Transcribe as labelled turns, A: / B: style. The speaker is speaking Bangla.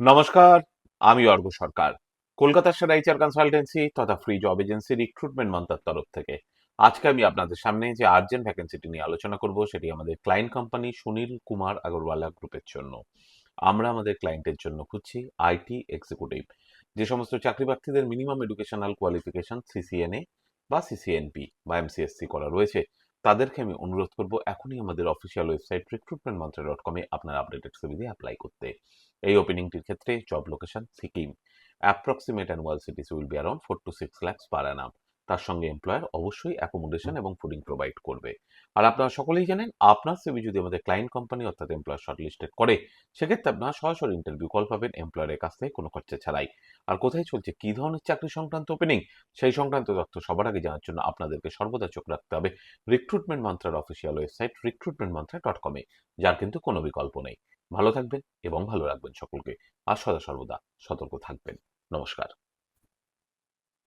A: নমস্কার, আমি অর্ঘ সরকার। কলকাতার সেরা এইচআর কনসালটেন্সি তথা ফ্রি জব এজেন্সি রিক্রুটমেন্ট মন্ত্রার তরফ থেকে আজকে আমি আপনাদের সামনে যে আর্জেন্ট ভ্যাকেন্সিটি নিয়ে আলোচনা করব সেটি আমাদের ক্লায়েন্ট কোম্পানি সুনীল কুমার আগরওয়ালা গ্রুপের জন্য। আমরা আমাদের ক্লায়েন্টের জন্য খুঁজছি আইটি এক্সিকিউটিভ। যে সমস্ত চাকরি প্রার্থীদের মিনিমাম এডুকেশনাল কোয়ালিফিকেশন সিসিএনএ বা সিসিএনপি বা এমসিএসসি করা রয়েছে, তাদেরকে আমি অনুরোধ করব এখনই আমাদের official website recruitment mantra dot কমে আপনার আপডেটেড সিভি দিয়ে অ্যাপ্লাই করতে। এই ওপেনিংটির ক্ষেত্রে job location Sikkim. Approximate annual CTC will be around 4 to 6 lakhs পার অ্যানাম। তার সঙ্গে এমপ্লয়ার অবশ্যই অ্যাকোমোডেশন এবং ফুডিং প্রোভাইড করবে। আর আপনারা সকলেই জানেন, আপনার সিভি যদি আমাদের ক্লায়েন্ট কোম্পানি অর্থাৎ এমপ্লয়ার শর্টলিস্টেড করে, সেক্ষেত্রে আপনারা সরাসরি ইন্টারভিউ কল পাবেন এমপ্লয়ারের কাছ থেকে কোনো খরচা ছাড়াই। আর কোথায় চলছে, কী ধরনের চাকরি সংক্রান্ত ওপেনিং, সেই সংক্রান্ত তথ্য সবার আগে জানার জন্য আপনাদেরকে সর্বদা চোখ রাখতে হবে রিক্রুটমেন্ট মন্ত্রার অফিসিয়াল ওয়েবসাইট recruitmentmantra.com-এ, যার কিন্তু কোনো বিকল্প নেই। ভালো থাকবেন এবং ভালো রাখবেন সকলকে। আর সদা সর্বদা সতর্ক থাকবেন। নমস্কার।